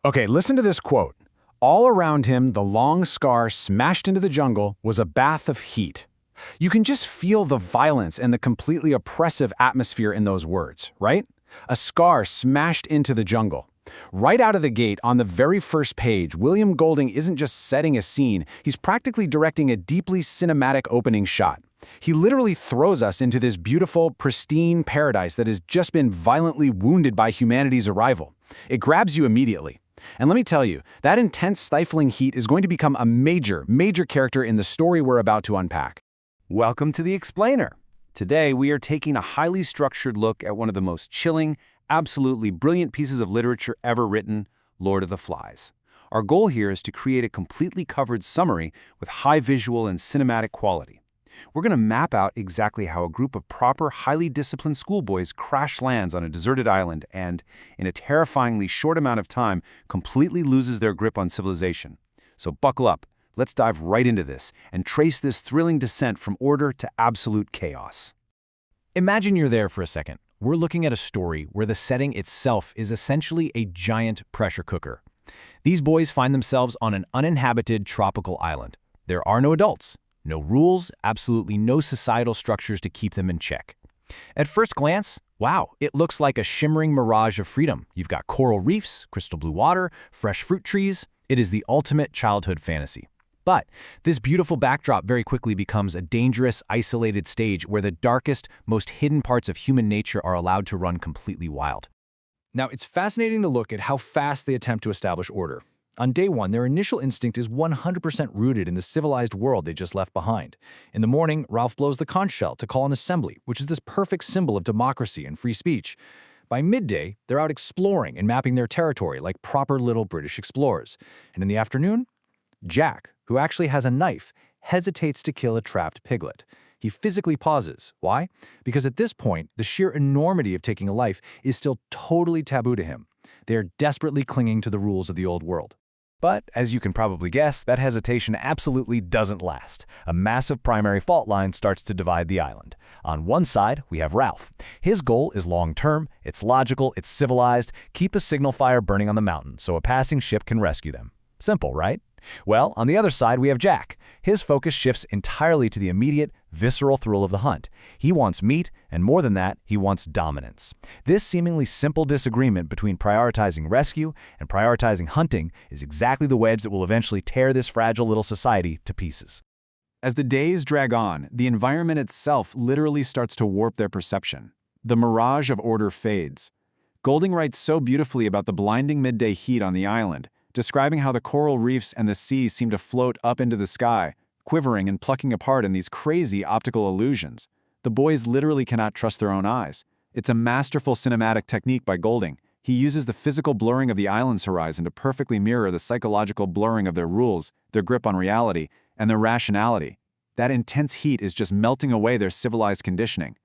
Okay, listen to this quote. All around him, the long scar smashed into the jungle was a bath of heat. You can just feel the violence and the completely oppressive atmosphere in those words, right? A scar smashed into the jungle. Right out of the gate, on the very first page, William Golding isn't just setting a scene, he's practically directing a deeply cinematic opening shot. He literally throws us into this beautiful, pristine paradise that has just been violently wounded by humanity's arrival. It grabs you immediately. And let me tell you, that intense, stifling heat is going to become a major character in the story we're about to unpack. Welcome to The Explainer. Today, we are taking a highly structured look at one of the most chilling, absolutely brilliant pieces of literature ever written, Lord of the Flies. Our goal here is to create a completely covered summary with high visual and cinematic quality. We're going to map out exactly how a group of proper, highly disciplined schoolboys crash lands on a deserted island and, in a terrifyingly short amount of time, completely loses their grip on civilization. So buckle up. Let's dive right into this and trace this thrilling descent from order to absolute chaos. Imagine you're there for a second. We're looking at a story where the setting itself is essentially a giant pressure cooker. These boys find themselves on an uninhabited tropical island. There are no adults, no rules, absolutely no societal structures to keep them in check. At first glance, wow, it looks like a shimmering mirage of freedom. You've got coral reefs, crystal blue water, fresh fruit trees. It is the ultimate childhood fantasy. But this beautiful backdrop very quickly becomes a dangerous, isolated stage where the darkest, most hidden parts of human nature are allowed to run completely wild. Now, it's fascinating to look at how fast they attempt to establish order. On day one, their initial instinct is 100% rooted in the civilized world they just left behind. In the morning, Ralph blows the conch shell to call an assembly, which is this perfect symbol of democracy and free speech. By midday, they're out exploring and mapping their territory like proper little British explorers. And in the afternoon, Jack, who actually has a knife, hesitates to kill a trapped piglet. He physically pauses. Why? Because at this point, the sheer enormity of taking a life is still totally taboo to him. They are desperately clinging to the rules of the old world. But, as you can probably guess, that hesitation absolutely doesn't last. A massive primary fault line starts to divide the island. On one side, we have Ralph. His goal is long-term, it's logical, it's civilized, keep a signal fire burning on the mountain so a passing ship can rescue them. Simple, right? Well, on the other side, we have Jack. His focus shifts entirely to the immediate, visceral thrill of the hunt. He wants meat, and more than that, he wants dominance. This seemingly simple disagreement between prioritizing rescue and prioritizing hunting is exactly the wedge that will eventually tear this fragile little society to pieces. As the days drag on, the environment itself literally starts to warp their perception. The mirage of order fades. Golding writes so beautifully about the blinding midday heat on the island, describing how the coral reefs and the sea seem to float up into the sky, quivering and plucking apart in these crazy optical illusions. The boys literally cannot trust their own eyes. It's a masterful cinematic technique by Golding. He uses the physical blurring of the island's horizon to perfectly mirror the psychological blurring of their rules, their grip on reality, and their rationality. That intense heat is just melting away their civilized conditioning.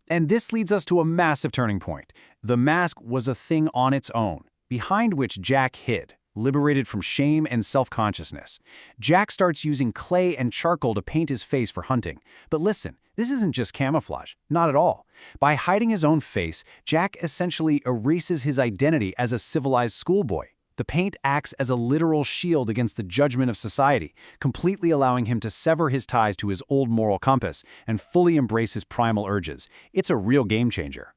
And this leads us to a massive turning point. The mask was a thing on its own, behind which Jack hid. Liberated from shame and self-consciousness, Jack starts using clay and charcoal to paint his face for hunting. But listen, this isn't just camouflage, not at all. By hiding his own face, Jack essentially erases his identity as a civilized schoolboy. The paint acts as a literal shield against the judgment of society, completely allowing him to sever his ties to his old moral compass and fully embrace his primal urges. It's a real game changer.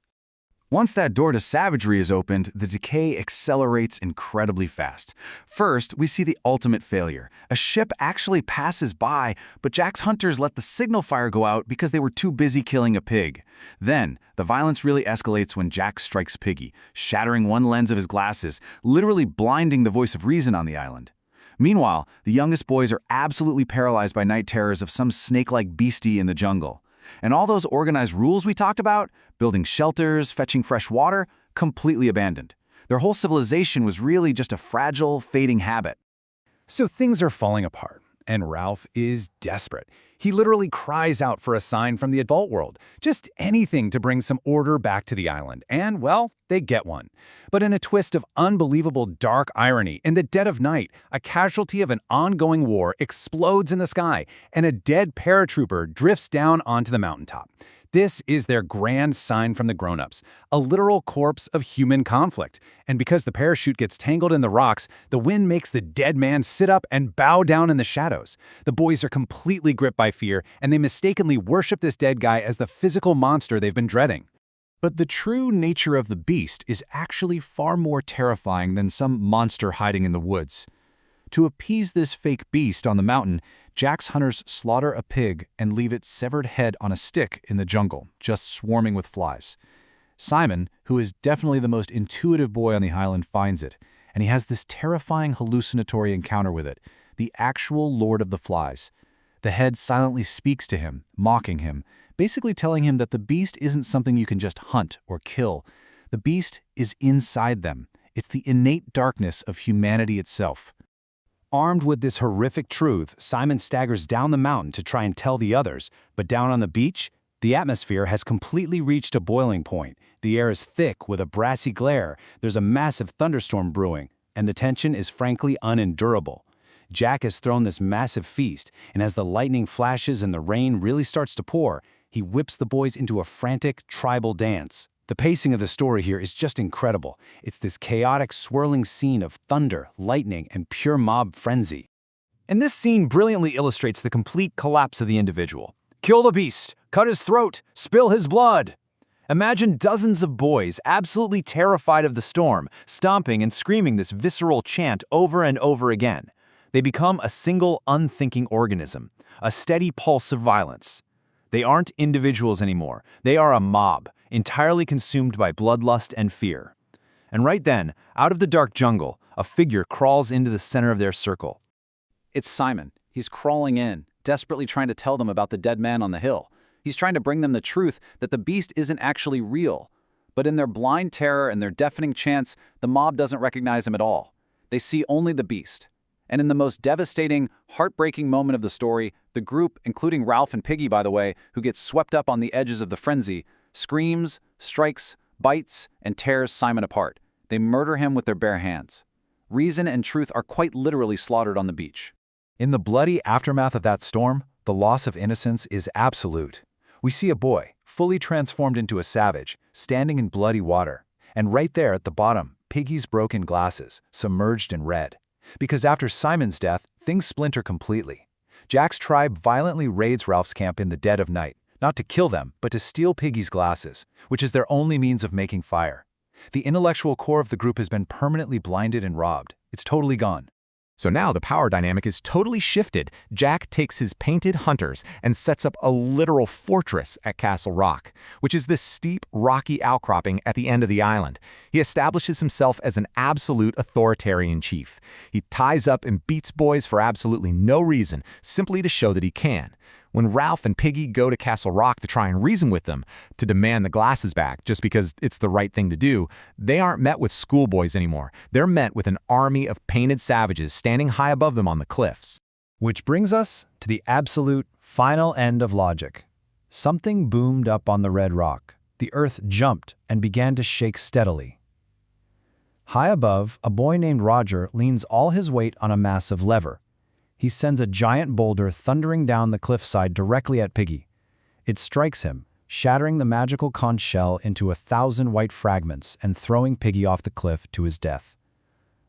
Once that door to savagery is opened, the decay accelerates incredibly fast. First, we see the ultimate failure. A ship actually passes by, but Jack's hunters let the signal fire go out because they were too busy killing a pig. Then, the violence really escalates when Jack strikes Piggy, shattering one lens of his glasses, literally blinding the voice of reason on the island. Meanwhile, the youngest boys are absolutely paralyzed by night terrors of some snake-like beastie in the jungle. And all those organized rules we talked about, building shelters, fetching fresh water, completely abandoned. Their whole civilization was really just a fragile, fading habit. So things are falling apart, and Ralph is desperate. He literally cries out for a sign from the adult world, just anything to bring some order back to the island, and, well, they get one. But in a twist of unbelievable dark irony, in the dead of night, a casualty of an ongoing war explodes in the sky, and a dead paratrooper drifts down onto the mountaintop. This is their grand sign from the grown-ups, a literal corpse of human conflict. And because the parachute gets tangled in the rocks, the wind makes the dead man sit up and bow down in the shadows. The boys are completely gripped by fear, and they mistakenly worship this dead guy as the physical monster they've been dreading. But the true nature of the beast is actually far more terrifying than some monster hiding in the woods. To appease this fake beast on the mountain, Jack's hunters slaughter a pig and leave its severed head on a stick in the jungle, just swarming with flies. Simon, who is definitely the most intuitive boy on the island, finds it, and he has this terrifying hallucinatory encounter with it, the actual Lord of the Flies. The head silently speaks to him, mocking him, basically telling him that the beast isn't something you can just hunt or kill. The beast is inside them. It's the innate darkness of humanity itself. Armed with this horrific truth, Simon staggers down the mountain to try and tell the others, but down on the beach, the atmosphere has completely reached a boiling point. The air is thick with a brassy glare, there's a massive thunderstorm brewing, and the tension is frankly unendurable. Jack has thrown this massive feast, and as the lightning flashes and the rain really starts to pour, he whips the boys into a frantic, tribal dance. The pacing of the story here is just incredible. It's this chaotic, swirling scene of thunder, lightning, and pure mob frenzy. And this scene brilliantly illustrates the complete collapse of the individual. Kill the beast, cut his throat, spill his blood. Imagine dozens of boys absolutely terrified of the storm, stomping and screaming this visceral chant over and over again. They become a single, unthinking organism, a steady pulse of violence. They aren't individuals anymore. They are a mob, entirely consumed by bloodlust and fear. And right then, out of the dark jungle, a figure crawls into the center of their circle. It's Simon. He's crawling in, desperately trying to tell them about the dead man on the hill. He's trying to bring them the truth that the beast isn't actually real. But in their blind terror and their deafening chants, the mob doesn't recognize him at all. They see only the beast. And in the most devastating, heartbreaking moment of the story, the group, including Ralph and Piggy, by the way, who gets swept up on the edges of the frenzy, screams, strikes, bites, and tears Simon apart. They murder him with their bare hands. Reason and truth are quite literally slaughtered on the beach. In the bloody aftermath of that storm, the loss of innocence is absolute. We see a boy, fully transformed into a savage, standing in bloody water. And right there at the bottom, Piggy's broken glasses, submerged in red. Because after Simon's death, things splinter completely. Jack's tribe violently raids Ralph's camp in the dead of night, not to kill them, but to steal Piggy's glasses, which is their only means of making fire. The intellectual core of the group has been permanently blinded and robbed. It's totally gone. So now the power dynamic is totally shifted. Jack takes his painted hunters and sets up a literal fortress at Castle Rock, which is this steep, rocky outcropping at the end of the island. He establishes himself as an absolute authoritarian chief. He ties up and beats boys for absolutely no reason, simply to show that he can. When Ralph and Piggy go to Castle Rock to try and reason with them, to demand the glasses back just because it's the right thing to do, they aren't met with schoolboys anymore. They're met with an army of painted savages standing high above them on the cliffs. Which brings us to the absolute final end of logic. Something boomed up on the red rock. The earth jumped and began to shake steadily. High above, a boy named Roger leans all his weight on a massive lever. He sends a giant boulder thundering down the cliffside directly at Piggy. It strikes him, shattering the magical conch shell into 1,000 white fragments and throwing Piggy off the cliff to his death.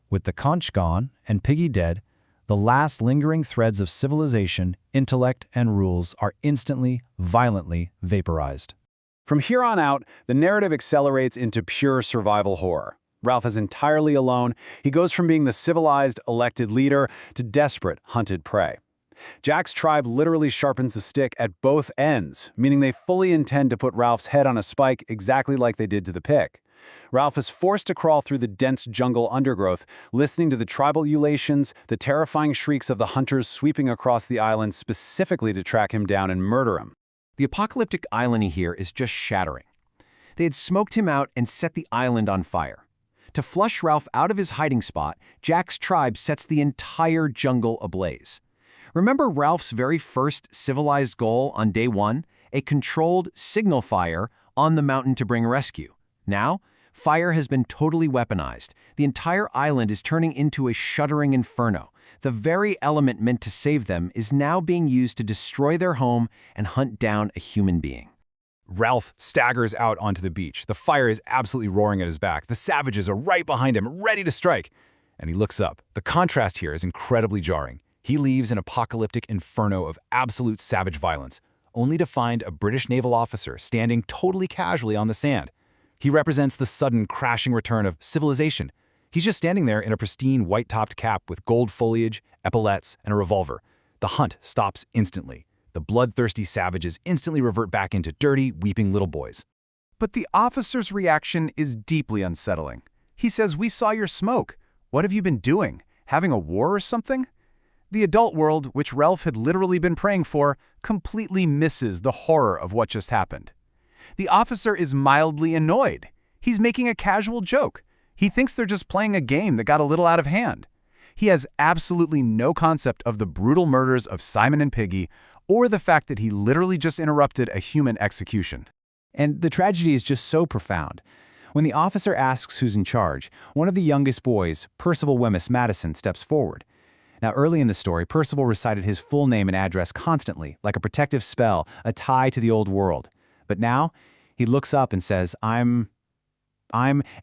With the conch gone and Piggy dead, the last lingering threads of civilization, intellect, and rules are instantly, violently vaporized. From here on out, the narrative accelerates into pure survival horror. Ralph is entirely alone. He goes from being the civilized, elected leader to desperate, hunted prey. Jack's tribe literally sharpens the stick at both ends, meaning they fully intend to put Ralph's head on a spike exactly like they did to the pig. Ralph is forced to crawl through the dense jungle undergrowth, listening to the tribal ululations, the terrifying shrieks of the hunters sweeping across the island specifically to track him down and murder him. The apocalyptic irony here is just shattering. They had smoked him out and set the island on fire. To flush Ralph out of his hiding spot, Jack's tribe sets the entire jungle ablaze. Remember Ralph's very first civilized goal on day one? A controlled signal fire on the mountain to bring rescue. Now, fire has been totally weaponized. The entire island is turning into a shuddering inferno. The very element meant to save them is now being used to destroy their home and hunt down a human being. Ralph staggers out onto the beach. The fire is absolutely roaring at his back. The savages are right behind him, ready to strike. And he looks up. The contrast here is incredibly jarring. He leaves an apocalyptic inferno of absolute savage violence, only to find a British naval officer standing totally casually on the sand. He represents the sudden crashing return of civilization. He's just standing there in a pristine white-topped cap with gold foliage, epaulettes, and a revolver. The hunt stops instantly. The bloodthirsty savages instantly revert back into dirty, weeping little boys. But the officer's reaction is deeply unsettling. He says, "We saw your smoke. What have you been doing? Having a war or something?" The adult world, which Ralph had literally been praying for, completely misses the horror of what just happened. The officer is mildly annoyed. He's making a casual joke. He thinks they're just playing a game that got a little out of hand. He has absolutely no concept of the brutal murders of Simon and Piggy, or the fact that he literally just interrupted a human execution. And the tragedy is just so profound. When the officer asks who's in charge, one of the youngest boys, Percival Wemyss Madison, steps forward. Now, early in the story, Percival recited his full name and address constantly, like a protective spell, a tie to the old world. But now, he looks up and says, and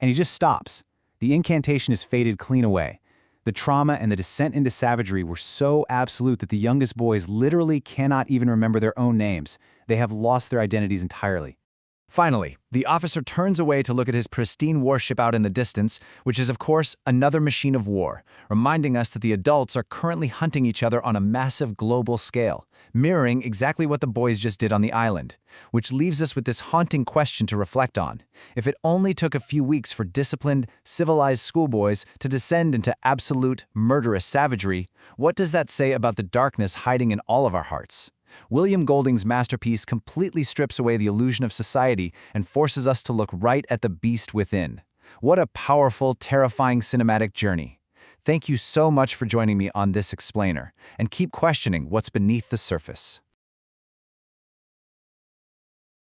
he just stops. The incantation is faded clean away. The trauma and the descent into savagery were so absolute that the youngest boys literally cannot even remember their own names. They have lost their identities entirely. Finally, the officer turns away to look at his pristine warship out in the distance, which is, of course, another machine of war, reminding us that the adults are currently hunting each other on a massive global scale, mirroring exactly what the boys just did on the island, which leaves us with this haunting question to reflect on. If it only took a few weeks for disciplined, civilized schoolboys to descend into absolute, murderous savagery, what does that say about the darkness hiding in all of our hearts? William Golding's masterpiece completely strips away the illusion of society and forces us to look right at the beast within. What a powerful, terrifying cinematic journey. Thank you so much for joining me on this explainer, and keep questioning what's beneath the surface.